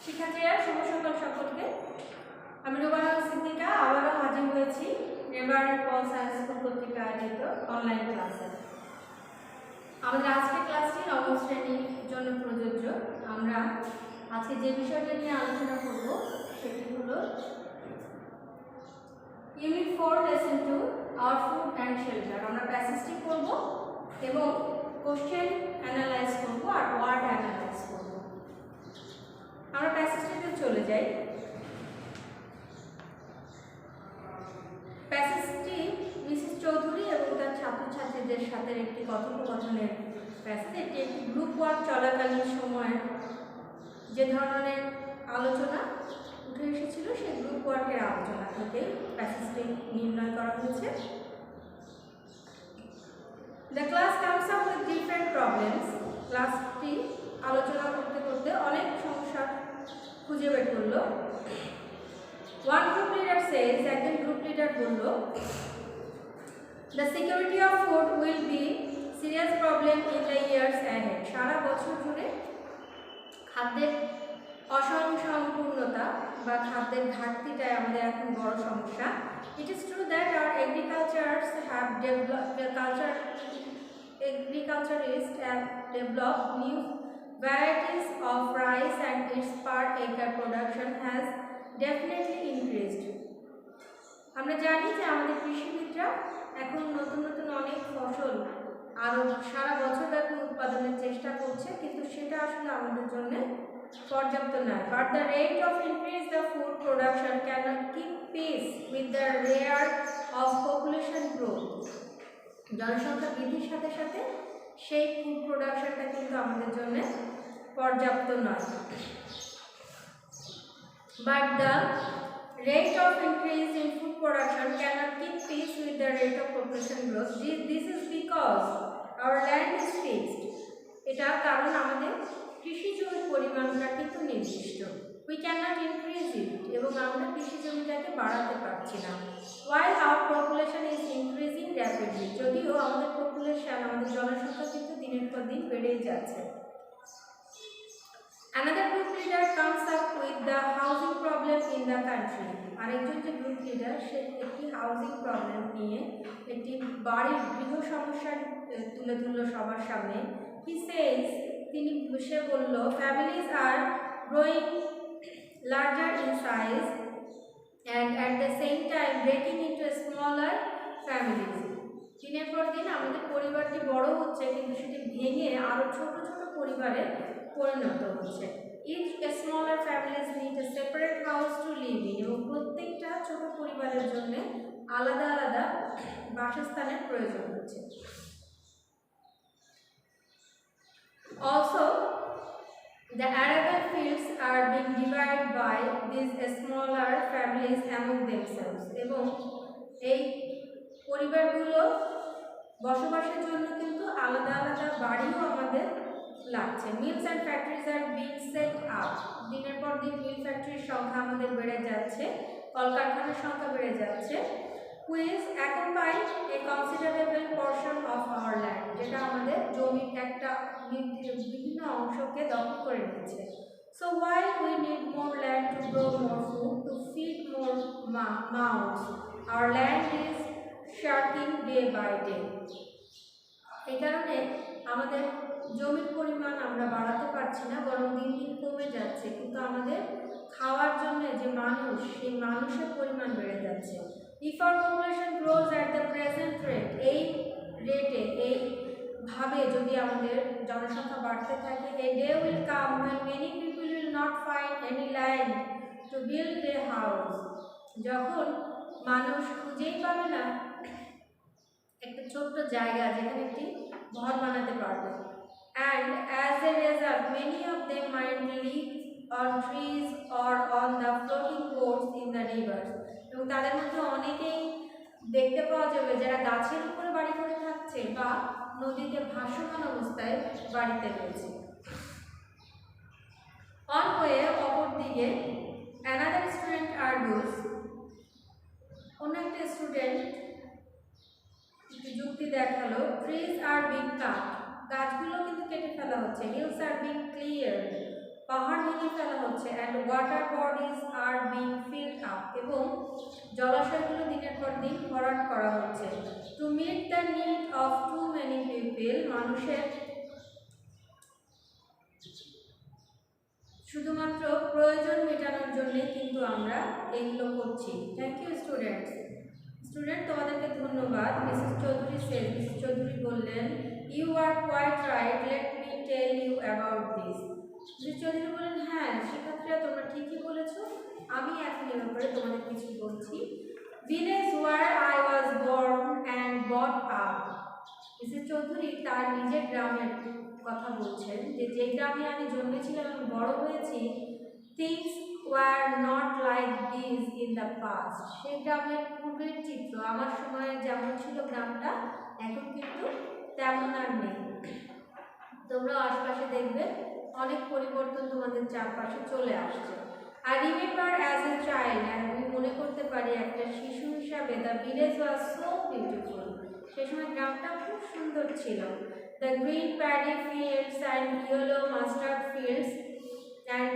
শিক্ষার্থীরা শুভ সকাল সকলকে। আমি রুবানা সিদ্দিকা আবারও হাজির হয়েছি নেভারল্যান্ড পল সায়েন্স স্কুল কর্তৃক আয়োজিত অনলাইন ক্লাসে। আমাদের আজকের ক্লাসটি নবম শ্রেণীর জন্য প্রযোজ্য। আমরা আজকে যে বিষয়টি নিয়ে আলোচনা করব সেটি হলো unit 4 lesson 2 our food and shelter. আমরা প্যাসেজটি করব এবং কোশ্চেন অ্যানালাইজ করব আর ওয়ার্ড অ্যানালাইজ করব। আমরা প্যাসেজটিতে চলে যাই। প্যাসেজটি মিসেস চৌধুরী এবং তার ছাত্রছাত্রীদের সাথে একটি কথোপকথনের প্যাসেজ। এটি একটি গ্রুপ ওয়ার্ক চলাকালীন সময়ে যে ধরনের আলোচনা উঠে এসেছিল সেই গ্রুপ ওয়ার্কের আলোচনা থেকে প্যাসেজটি নির্ণয় করা হয়েছে। The class comes up with different problems. ক্লাসটি আলোচনা করতে করতে অনেক সমস্যা খুঁজে বের করলো। ওয়ান গ্রুপ লিডার সেজ, একজন গ্রুপ লিডার বলল, the security of food will be serious problem in the years ahead. সারা বছর জুড়ে খাদ্যের অসম্পূর্ণতা বা খাদ্যের ঘাটতিটাই আমাদের এখন বড় সমস্যা। It is true that our agriculturists have developed new varieties of rice and its per acre production has definitely increased. আমরা জানি যে আমাদের কৃষিবিদরা এখন নতুন নতুন অনেক ফসল আরও সারা বছর ব্যাপী উৎপাদনের চেষ্টা করছে, কিন্তু সেটা আসলে আমাদের জন্য পর্যাপ্ত নয়। But the rate of increase the food production cannot keep pace with the rate of population growth. জনসংখ্যা বৃদ্ধির সাথে সাথে সেই ফুড প্রোডাকশনটা কিন্তু আমাদের জন্য পর্যাপ্ত নয়। But the rate of increase in food production cannot keep pace with the rate of population growth. This is because our land is fixed. এটা কারণ আমাদের কৃষি জমির পরিমাণটা কিন্তু নির্দিষ্ট। We cannot increase it, এবং আমরা কৃষি জমিটাকে বাড়াতে পারছি না। While our population is increasing rapidly, যদিও আমাদের পপুলেশন, আমাদের জনসংখ্যা কিন্তু দিনের পর দিন বেড়েই যাচ্ছে। Another group leader comes up with the housing problem in the country. আরেকজন যে গ্রুপ লিডার সে একটি হাউজিং প্রবলেম নিয়ে একটি বাড়ির গৃহ সমস্যা তুলে ধরল সবার সামনে। সে বলল, families are growing larger in size and at the same time breaking into smaller families. দিনের পর দিন আমাদের পরিবারটি বড় হচ্ছে, কিন্তু সেটি ভেঙে আরো ছোট ছোট পরিবারে পরিণত হচ্ছে। Each smaller families need a separate house to live in, এবং প্রত্যেকটা ছোট পরিবারের জন্য আলাদা আলাদা বাসস্থানের প্রয়োজন হচ্ছে। Also, the arable fields are being divided by these smaller families among themselves, এবং এই পরিবারগুলো বসবাসের জন্য কিন্তু আলাদা আলাদা বাড়িও আমাদের লাগছে। Mills and factories are being set up. দিনের পর দিন মিল ফ্যাক্টরির সংখ্যা আমাদের বেড়ে যাচ্ছে, কলকারখানার সংখ্যা বেড়ে যাচ্ছে। Which occupy a considerable portion of our land, যেটা আমাদের জমির একটা বিভিন্ন অংশকে দখল করে নিচ্ছে। So while we need more land to grow more food, to feed more mouths, our land is shrinking day by day. এই কারণে আমাদের জমির পরিমাণ আমরা বাড়াতে পারছি না, বরং দিন দিন কমে যাচ্ছে, কিন্তু আমাদের খাওয়ার জন্য যে মানুষ, সেই মানুষের পরিমাণ বেড়ে যাচ্ছে। If our population grows at the present rate, এই রেটে এইভাবে যদি আমাদের জনসংখ্যা বাড়তে থাকে, a day will come when many people will not find any land to build a house. যখন মানুষ খুঁজেই পাবে না একটা ছোট্ট জায়গা যেখানে একটি ঘর বানাতে পারবে। And as a result, many of them might live on trees or on the floating boats in the rivers. এবং তাদের মধ্যে অনেকেই দেখতে পাওয়া যাবে যারা গাছের উপরে বাড়ি করে থাকছে বা নদীতে ভাসমান অবস্থায় বাড়িতে রয়েছে। On way, অপর দিকে another student argues, অন্য একটা স্টুডেন্ট যুক্তি দেখালো, trees are being cut, গাছগুলো কিন্তু কেটে ফেলা হচ্ছে। hills are being cleared, পাহাড় ভেঙে ফেলা হচ্ছে, and water bodies are being filled up, এবং জলাশয়গুলো দিনের পর দিন ভরাট করা হচ্ছে। To meet the need of too many people, মানুষের শুধুমাত্র প্রয়োজন মেটানোর জন্যই কিন্তু আমরা এগুলো করছি। Thank you students. স্টুডেন্ট, তোমাদেরকে ধন্যবাদ। মিসেস চৌধুরী মিসেস চৌধুরী বললেন, you are quite right, let me tell you about this. Mrs Chowdhury বললেন, হ্যাঁ শিক্ষার্থীরা তোমরা ঠিকই বলেছো, আমি এখন এ ব্যাপারে তোমাদের কিছু বলছি। Village where I was born and brought up. Mrs Chowdhury তার নিজের গ্রামের কথা বলছেন, যে গ্রামে আমি জন্মেছিলাম এবং বড় হয়েছি, things were not like this in the past. সেই গ্রামের পূর্বের চিত্র আমার সময়ে যেমন ছিল গ্রামটা, এখন কিন্তু তেমন আর নেই। তোমরা আশপাশে দেখবে অনেক পরিবর্তন তোমাদের চারপাশে চলে আসছে। আর রিমেম্বার অ্যাজ এ চাইল্ড, আমি মনে করতে পারি একটা শিশু হিসাবে, the village was so beautiful. সে সময় গ্রামটা খুব সুন্দর ছিল। The green paddy fields and yellow mustard fields and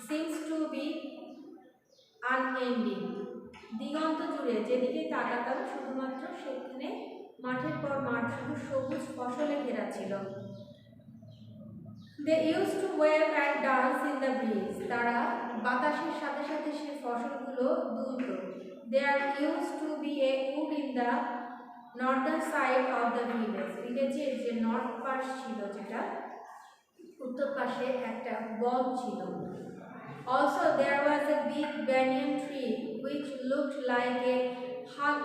seems to be unending. দিগন্ত জুড়ে যেদিকে তাকাতাম শুধুমাত্র সেখানে মাঠের পর মাঠ শুধু সবুজ ফসলে ঘেরা ছিল। They used to wave and dance in the breeze. তারা বাতাসের সাথে সাথে সেই ফসলগুলো দুলত। There used to be a wood in the northern side of the village. ভিলেজের যে নর্থ পাশ ছিল, যেটা উত্তর পাশে একটা বন ছিল। Also there was a big banyan tree which looked like a hug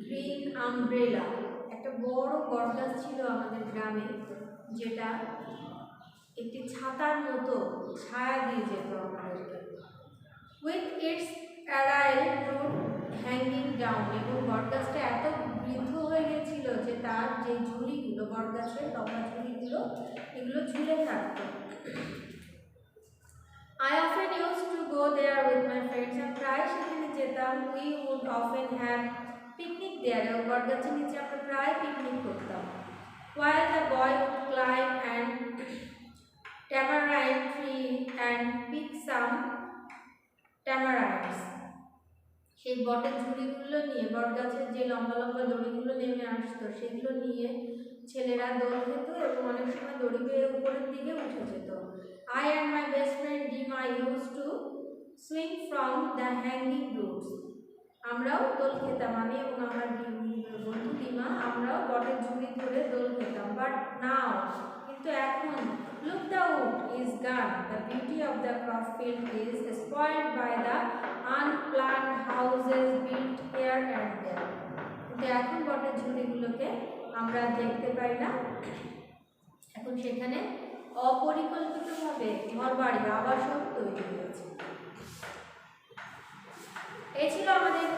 green umbrella. একটা বড় বটগাছ ছিল আমাদের গ্রামে, যেটা একটি ছাতার মতো ছায়া দিয়ে যেত আমাদেরকে। With its aerial root hanging down, এবং বটগাছটা এত বৃদ্ধ হয়ে গেছিল যে তার যে ঝুড়িগুলো, বটগাছের লম্বা ঝুড়িগুলো, এগুলো ঝুলে থাকতো। I often used to go there with my friends, and প্রায় সেখানে যেতাম। We would often have picnic there, বটগাছের নিচে আমরা প্রায় পিকনিক করতাম। While the boy would climb and tamarind tree and pick some tamarinds. সেই বটের ঝুড়িগুলো নিয়ে, বটগাছের যে লম্বা লম্বা দড়িগুলো নেমে আসতো, সেগুলো নিয়ে ছেলেরা দৌড় খেত এবং অনেক সময় দড়ি বেয়ে উপরের দিকে উঠে যেত। I and my best friend Dima used to swing from the hanging roots. আমরাও দোল খেতাম, আমি এবং আমার বন্ধু ডিমা, আমরাও বটের ঝুড়ি ধরে দোল খেতাম। বাট নাও, কিন্তু এখন, look the wood is gone, the beauty of the crop field is spoiled by the unplanned houses built here and there. কিন্তু এখন বটের ঝুড়িগুলোকে আমরা দেখতে পাই না, এখন সেখানে অপরিকল্পিতভাবে ঘরবাড়ি আবাসন তৈরি হয়েছে। এই ছিল আমাদের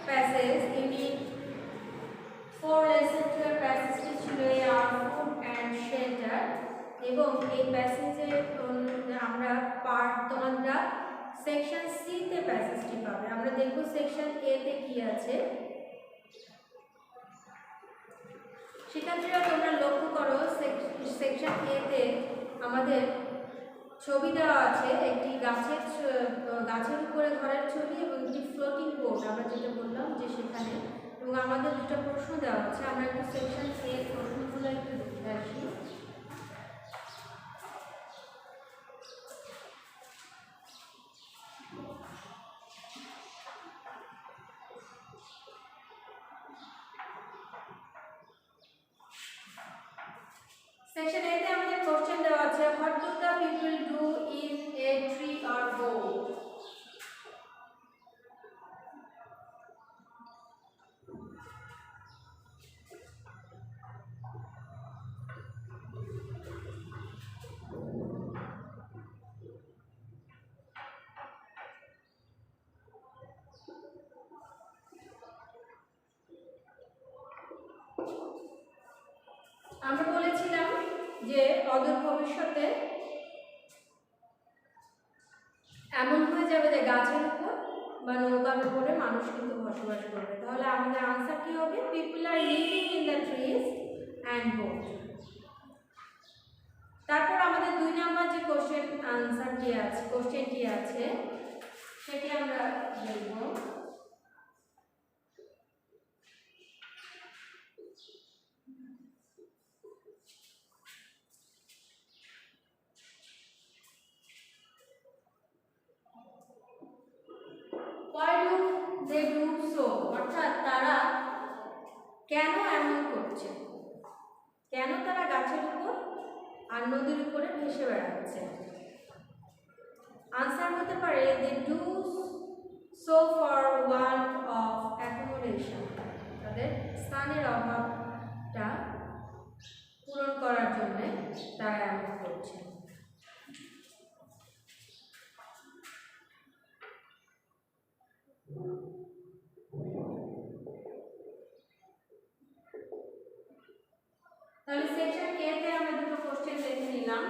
প্যাসেজ, ইউনিট 4 লেসন 2 প্যাসেজটি ছিল আর ফুড অ্যান্ড শেল্টার। এবং এই প্যাসেজে আমরা তোমরা সেকশন সি তে প্যাসেজটি পাবে। আমরা দেখব সেকশন এ তে কি আছে। শিক্ষার্থীরা তোমরা লক্ষ্য করো, সেকশন এ তে আমাদের ছবি দেওয়া আছে, একটি গাছের উপরে ঘরের ছবি এবং একটি ফ্লোটিং বোট, আমরা যেটা বললাম যে সেখানে, এবং আমাদের দুটো প্রশ্ন দেওয়া আছে। আমরা একটু সেকশন এ প্রশ্নগুলো একটু দেখে আসি। সেকশন এ তে আমাদের কোশ্চেন দেওয়া আছে, what do the people do in a tree or boat? আমরা বলেছিলাম যে অদূর ভবিষ্যতে এমন হয়ে যাবে যে গাছের উপর বা নৌকার উপরে মানুষ কিন্তু বসবাস করবে। তাহলে আমাদের আনসার কি হবে? People are living in the trees and boat. তারপর আমাদের 2 কোশ্চেন আনসারটি আছে, কোশ্চেনটি আছে সেটি আমরা দেখব। Why do they do so? অর্থাৎ তারা কেন এমন করছে, কেন তারা গাছের উপর আর নদীর উপরে ভেসে বেড়াচ্ছে। আনসার হতে পারে they do so for want of accommodation, তাদের স্থানের অভাবটা পূরণ করার জন্য তারা এমন করছে। তাহলে সেকশন এ তে আমরা দুটো কোশ্চেন দেখে নিলাম।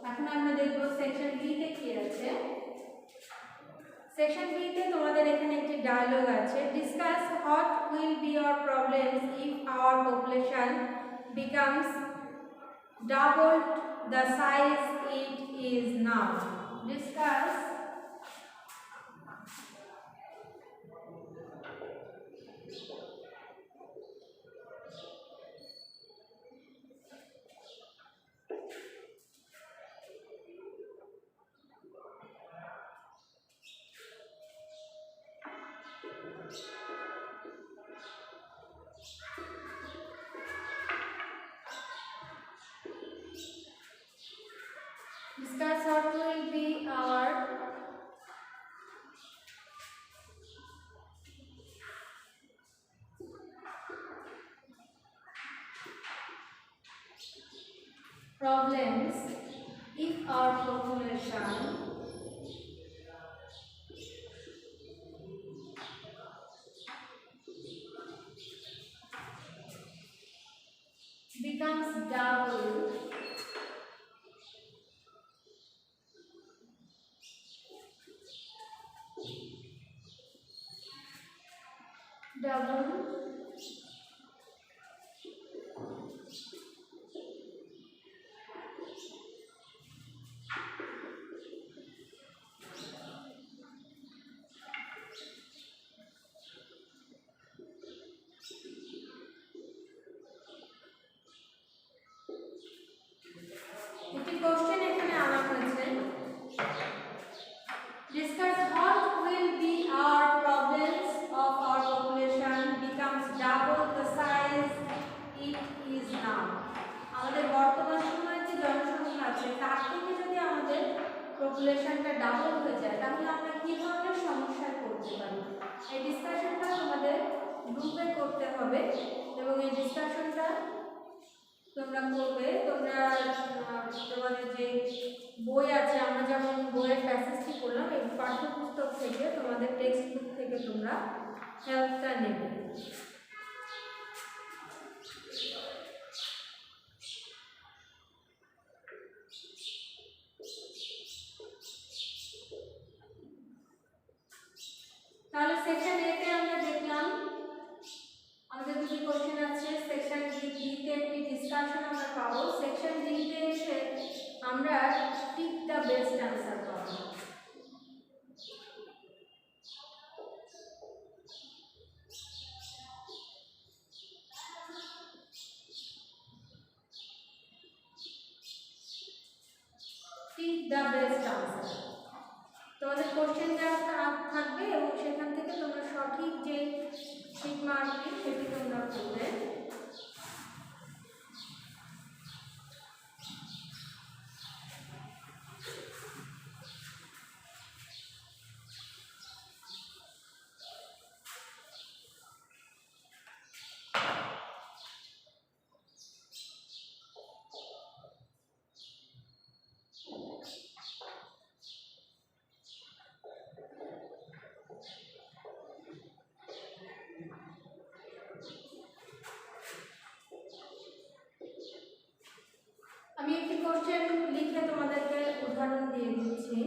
এখন আমরা দেখব সেকশন বি তে কি আছে। সেকশন বি তে তোমাদের এখানে একটি ডায়লগ আছে, discuss what will be hour problems if our population becomes double the size it is now. Discuss what will be our problems if our population becomes double একটি question এখানে আনা হয়েছে, discuss what will be hour problems of our population becomes double the size it is now. আমাদের বর্তমান সময়ে যে জনসংখ্যা আছে তার থেকে যদি আমাদের পপুলেশনটা ডাবল হয়ে যায় তাহলে আমরা কি ধরনের সমস্যায় পড়তে পারি। এই ডিসকাশনটা তোমাদের গ্রুপে করতে হবে এবং এই ডিসকাশনটা তোমরা করবে। তোমরা তোমাদের যে বই আছে, আমরা যেমন বইয়ের প্যাসেজটি করলাম এই পাঠ্যপুস্তক থেকে, তোমাদের টেক্সট বুক থেকে তোমরা হেল্পটা নেবে। তাহলে সেকশন এ তে আমরা দেখলাম আমাদের দুটি কোশ্চেন আছে। সেকশন বি তে একটি ডিসকাশন আমরা পাবো। সেকশন ডি তে এসে আমরা পিক দ্য বেস্ট অ্যান্সার পাবো। পিক দ্য বেস্ট অ্যান্সার, তোমাদের কোশ্চেন দেওয়া থাকবে এবং সেখান থেকে তোমরা সঠিক যে টিক মার্কটি সেটি তোমরা করবে। আমি একটি কোশ্চেন লিখে তোমাদেরকে উদাহরণ দিয়ে দিচ্ছি।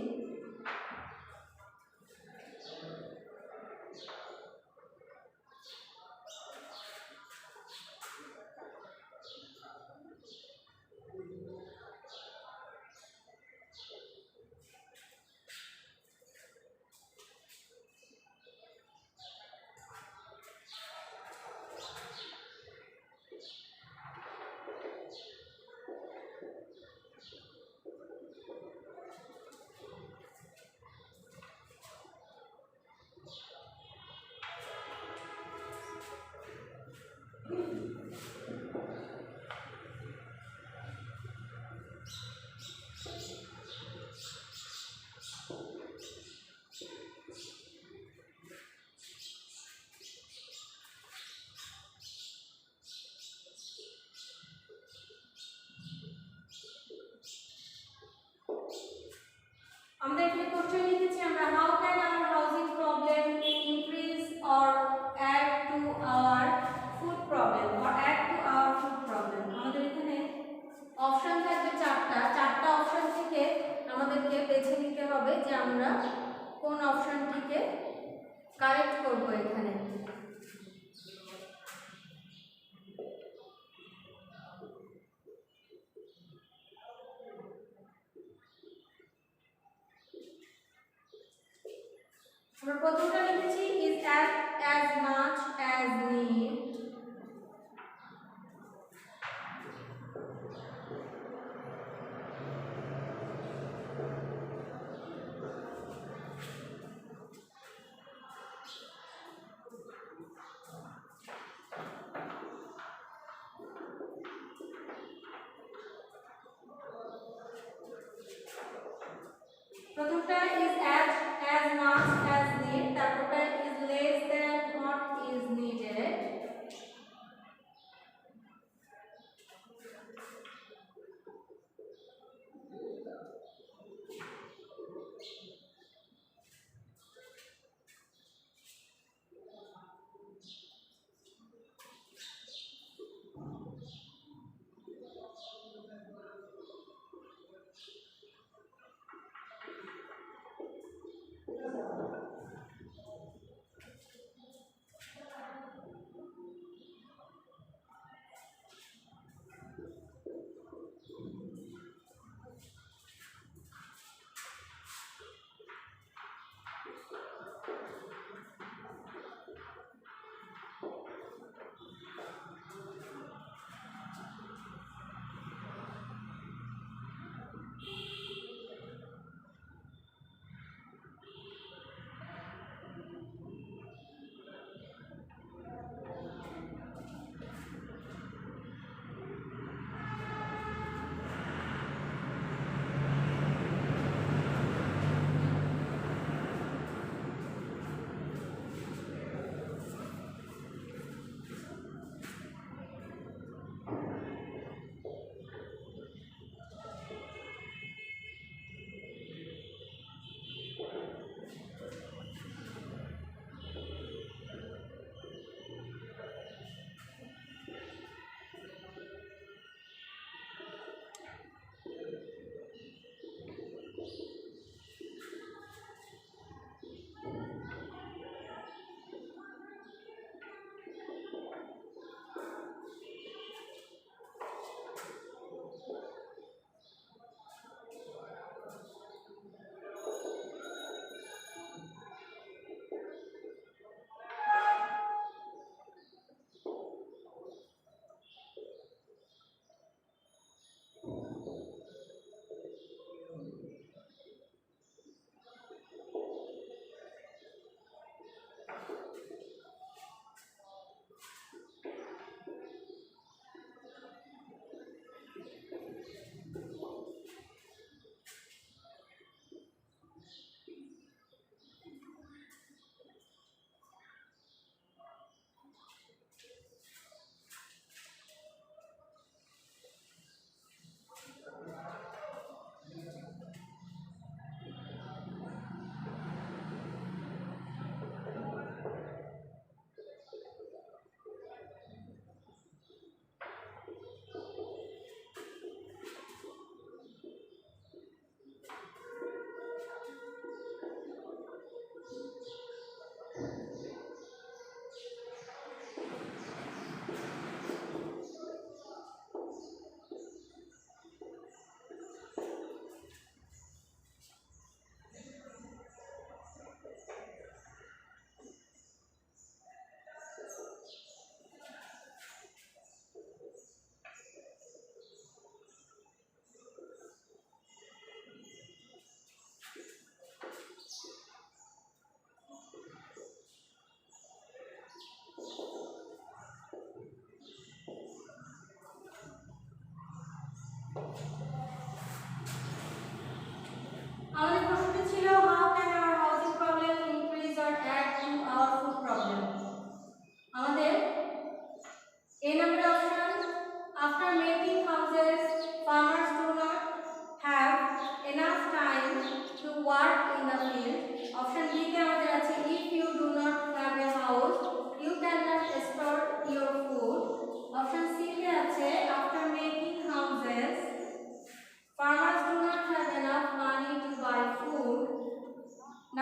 আমরা কোন অপশনটিকে কারেক্ট করব এখানে। আমরা প্রথমটা লিখেছি is as much as need,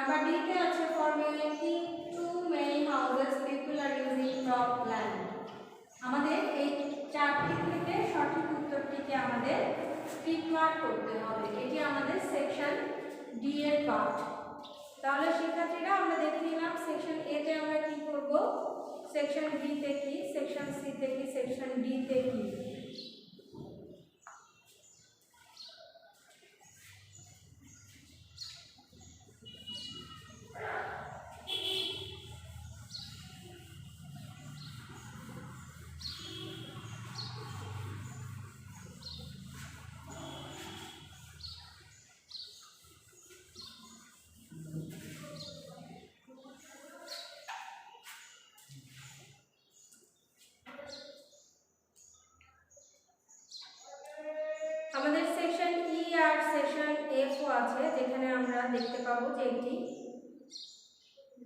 number D তে আছে for making too many houses people are using crop land. আমাদের এই চারটি থেকে সঠিক উত্তরটিকে আমাদের টিক মার্ক করতে হবে। এটি আমাদের সেকশন ডি এর পার্ট। তাহলে শিক্ষার্থীরা আমরা দেখে নিলাম সেকশন এ তে আমরা কি করব, সেকশন বি তে কি, সেকশন সি তে কি, সেকশন ডি তে কি। আমাদের সেকশন ই আর সেকশন এফ ও আছে, যেখানে আমরা দেখতে পাবো যে একটি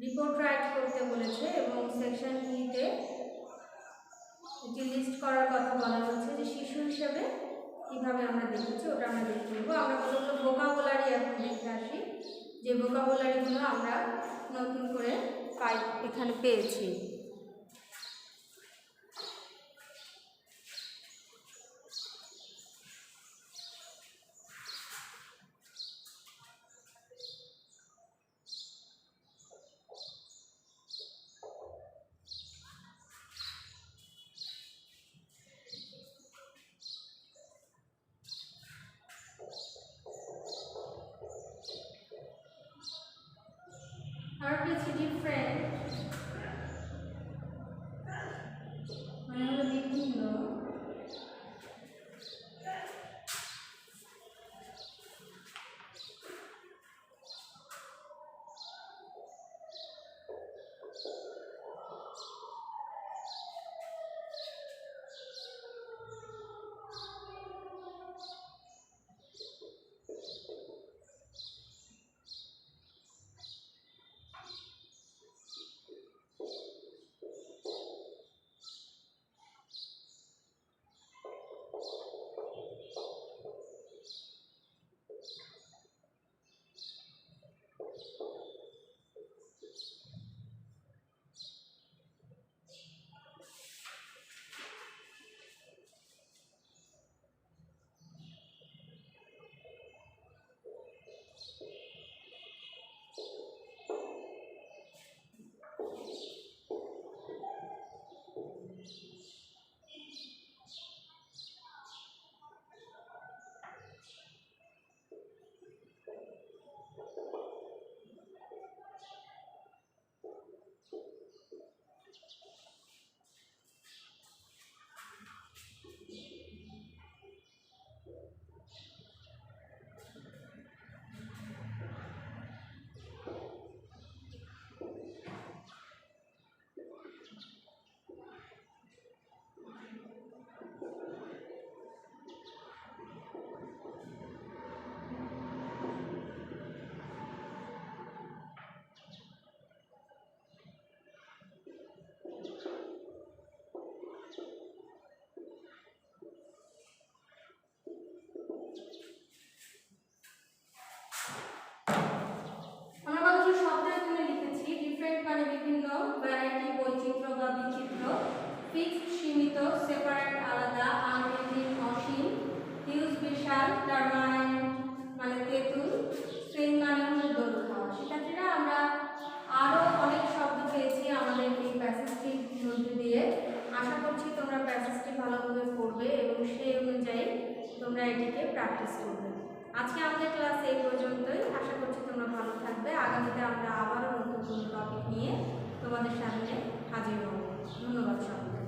রিপোর্ট রাইট করতে বলেছে এবং সেকশন ই তে একটি লিস্ট করার কথা বলা হচ্ছে যে শিশু হিসেবে কিভাবে আমরা দেখেছি ওটা আমরা দেখে নেব। আমরা কতগুলো ভোকাবুলারি এখন দেখে আসি, যে ভোকাবুলারিগুলো আমরা নতুন করে এখানে পেয়েছি। আর পেয়েছি ডিফারেন্ট, মানে হলো বিভিন্ন। মানে বিভিন্ন, ভ্যারাইটি বৈচিত্র্য বা বিচিত্র, ফিক্সড সীমিত, সেপারেট আলাদা, আনএন্ডিং অসীম, হিউজ বিশাল, টারমানেন্ট মানে তেঁতুল, স্ট্রিং মানে হলো দোল খাওয়া। শিক্ষার্থীরা আমরা আরও অনেক শব্দ পেয়েছি আমাদের এই প্যাসেজটির মধ্যে দিয়ে। আশা করছি তোমরা প্যাসেজটি ভালোভাবে পড়বে এবং সেই অনুযায়ী তোমরা এটিকে প্র্যাকটিস করবে। আজকে আমাদের ক্লাস এই পর্যন্তই। আশা করছি তোমরা ভালো থাকবে। আগামীতে আমরা আবারও নতুন কোনো টপিক নিয়ে তোমাদের সামনে হাজির হব। ধন্যবাদ সবাইকে।